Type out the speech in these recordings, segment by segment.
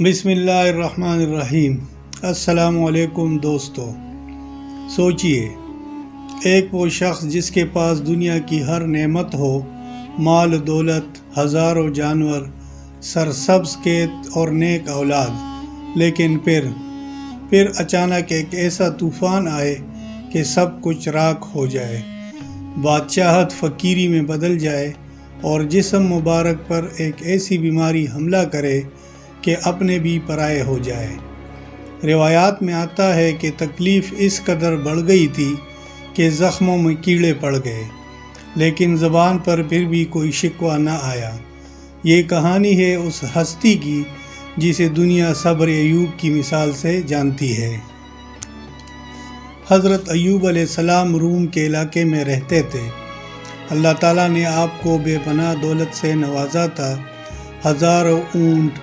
بسم اللہ الرحمن الرحیم۔ السلام علیکم دوستو۔ سوچئے، ایک وہ شخص جس کے پاس دنیا کی ہر نعمت ہو، مال و دولت، ہزاروں جانور، سرسبز کھیت اور نیک اولاد، لیکن پھر اچانک ایک ایسا طوفان آئے کہ سب کچھ راکھ ہو جائے، بادشاہت فقیری میں بدل جائے اور جسم مبارک پر ایک ایسی بیماری حملہ کرے کہ اپنے بھی پرائے ہو جائے۔ روایات میں آتا ہے کہ تکلیف اس قدر بڑھ گئی تھی کہ زخموں میں کیڑے پڑ گئے، لیکن زبان پر پھر بھی کوئی شکوہ نہ آیا۔ یہ کہانی ہے اس ہستی کی جسے دنیا صبر ایوب کی مثال سے جانتی ہے۔ حضرت ایوب علیہ السلام روم کے علاقے میں رہتے تھے۔ اللہ تعالیٰ نے آپ کو بے پناہ دولت سے نوازا تھا۔ ہزاروں اونٹ،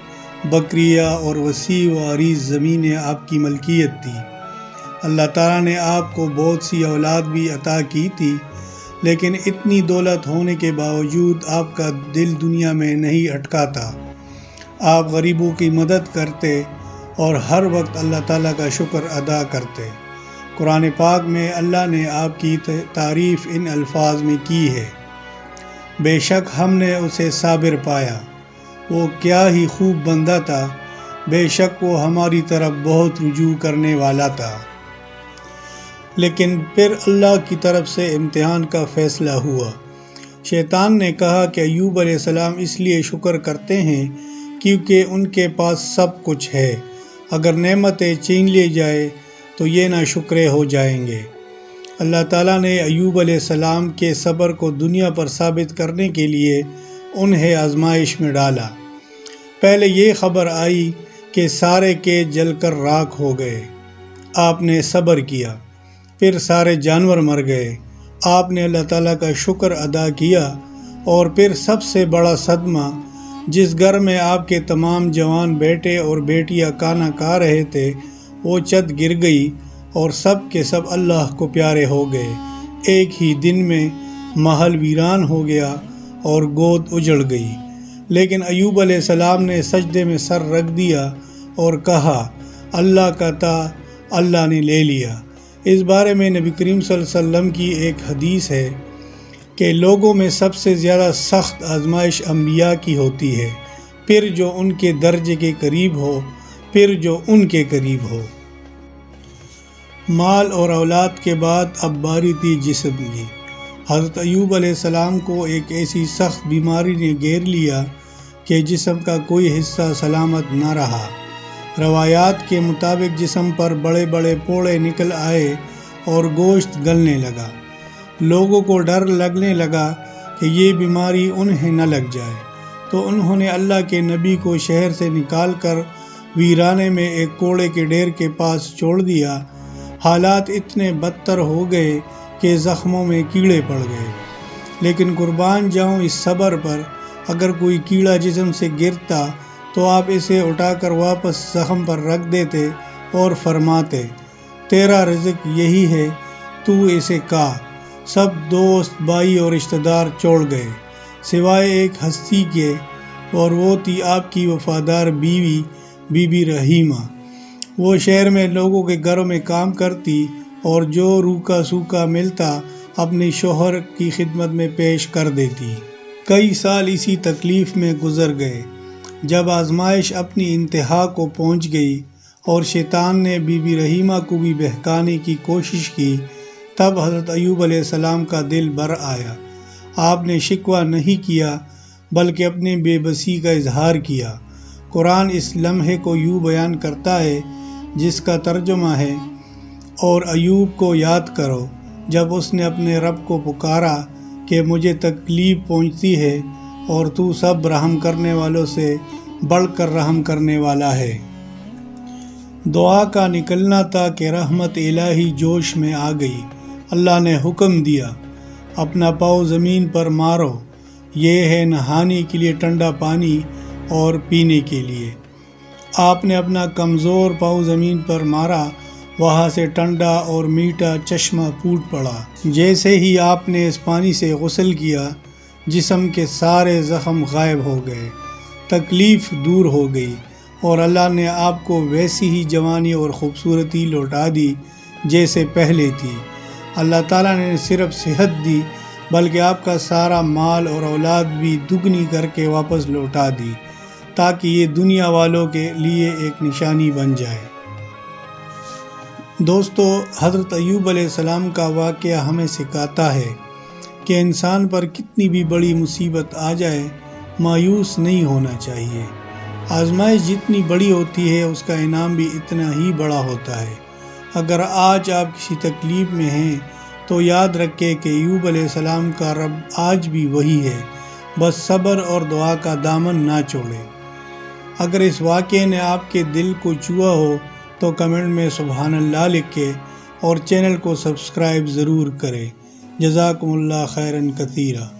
بکریاں اور وسیع و عریض زمینیں آپ کی ملکیت تھی۔ اللہ تعالیٰ نے آپ کو بہت سی اولاد بھی عطا کی تھی، لیکن اتنی دولت ہونے کے باوجود آپ کا دل دنیا میں نہیں اٹکا تھا۔ آپ غریبوں کی مدد کرتے اور ہر وقت اللہ تعالیٰ کا شکر ادا کرتے۔ قرآن پاک میں اللہ نے آپ کی تعریف ان الفاظ میں کی ہے: بے شک ہم نے اسے صابر پایا، وہ کیا ہی خوب بندہ تھا، بے شک وہ ہماری طرف بہت رجوع کرنے والا تھا۔ لیکن پھر اللہ کی طرف سے امتحان کا فیصلہ ہوا۔ شیطان نے کہا کہ ایوب علیہ السلام اس لیے شکر کرتے ہیں کیونکہ ان کے پاس سب کچھ ہے، اگر نعمتیں چھین لی جائے تو یہ ناشکرے ہو جائیں گے۔ اللہ تعالیٰ نے ایوب علیہ السلام کے صبر کو دنیا پر ثابت کرنے کے لیے انہیں آزمائش میں ڈالا۔ پہلے یہ خبر آئی کہ سارے کھیت جل کر راکھ ہو گئے، آپ نے صبر کیا۔ پھر سارے جانور مر گئے، آپ نے اللہ تعالیٰ کا شکر ادا کیا۔ اور پھر سب سے بڑا صدمہ، جس گھر میں آپ کے تمام جوان بیٹے اور بیٹیاں کھانا کھا رہے تھے، وہ چھت گر گئی اور سب کے سب اللہ کو پیارے ہو گئے۔ ایک ہی دن میں محل ویران ہو گیا اور گود اجڑ گئی۔ لیکن ایوب علیہ السلام نے سجدے میں سر رکھ دیا اور کہا، اللہ کا تھا، اللہ نے لے لیا۔ اس بارے میں نبی کریم صلی اللہ علیہ وسلم کی ایک حدیث ہے کہ لوگوں میں سب سے زیادہ سخت آزمائش انبیاء کی ہوتی ہے، پھر جو ان کے درجے کے قریب ہو، پھر جو ان کے قریب ہو۔ مال اور اولاد کے بعد اب باری تھی جسم کی۔ حضرت ایوب علیہ السلام کو ایک ایسی سخت بیماری نے گھیر لیا کہ جسم کا کوئی حصہ سلامت نہ رہا۔ روایات کے مطابق جسم پر بڑے بڑے پھوڑے نکل آئے اور گوشت گلنے لگا۔ لوگوں کو ڈر لگنے لگا کہ یہ بیماری انہیں نہ لگ جائے، تو انہوں نے اللہ کے نبی کو شہر سے نکال کر ویرانے میں ایک کوڑے کے ڈھیر کے پاس چھوڑ دیا۔ حالات اتنے بدتر ہو گئے کہ زخموں میں کیڑے پڑ گئے، لیکن قربان جاؤں اس صبر پر۔ اگر کوئی کیڑا جسم سے گرتا تو آپ اسے اٹھا کر واپس زخم پر رکھ دیتے اور فرماتے، تیرا رزق یہی ہے، تو اسے کھا۔ سب دوست، بھائی اور رشتہ دار چھوڑ گئے سوائے ایک ہستی کے، اور وہ تھی آپ کی وفادار بیوی بی بی رحیمہ۔ وہ شہر میں لوگوں کے گھروں میں کام کرتی اور جو روکھا سوکھا ملتا اپنے شوہر کی خدمت میں پیش کر دیتی۔ کئی سال اسی تکلیف میں گزر گئے۔ جب آزمائش اپنی انتہا کو پہنچ گئی اور شیطان نے بی بی رحیمہ کو بھی بہکانے کی کوشش کی، تب حضرت ایوب علیہ السلام کا دل بھر آیا۔ آپ نے شکوہ نہیں کیا بلکہ اپنے بے بسی کا اظہار کیا۔ قرآن اس لمحے کو یوں بیان کرتا ہے، جس کا ترجمہ ہے، اور ایوب کو یاد کرو جب اس نے اپنے رب کو پکارا کہ مجھے تکلیف پہنچتی ہے اور تو سب رحم کرنے والوں سے بڑھ کر رحم کرنے والا ہے۔ دعا کا نکلنا تھا کہ رحمت الہی جوش میں آ گئی۔ اللہ نے حکم دیا، اپنا پاؤں زمین پر مارو، یہ ہے نہانے کے لیے ٹھنڈا پانی اور پینے کے لیے۔ آپ نے اپنا کمزور پاؤں زمین پر مارا، وہاں سے ٹھنڈا اور میٹھا چشمہ پھوٹ پڑا۔ جیسے ہی آپ نے اس پانی سے غسل کیا، جسم کے سارے زخم غائب ہو گئے، تکلیف دور ہو گئی اور اللہ نے آپ کو ویسی ہی جوانی اور خوبصورتی لوٹا دی جیسے پہلے تھی۔ اللہ تعالیٰ نے صرف صحت دی بلکہ آپ کا سارا مال اور اولاد بھی دگنی کر کے واپس لوٹا دی تاکہ یہ دنیا والوں کے لیے ایک نشانی بن جائے۔ دوستو، حضرت ایوب علیہ السلام کا واقعہ ہمیں سکھاتا ہے کہ انسان پر کتنی بھی بڑی مصیبت آ جائے مایوس نہیں ہونا چاہیے۔ آزمائش جتنی بڑی ہوتی ہے اس کا انعام بھی اتنا ہی بڑا ہوتا ہے۔ اگر آج آپ کسی تکلیف میں ہیں تو یاد رکھیں کہ ایوب علیہ السلام کا رب آج بھی وہی ہے، بس صبر اور دعا کا دامن نہ چھوڑیں۔ اگر اس واقعے نے آپ کے دل کو چھوا ہو تو کمنٹ میں سبحان اللہ لکھیں اور چینل کو سبسکرائب ضرور کریں۔ جزاکم اللہ خیرا کثیرا۔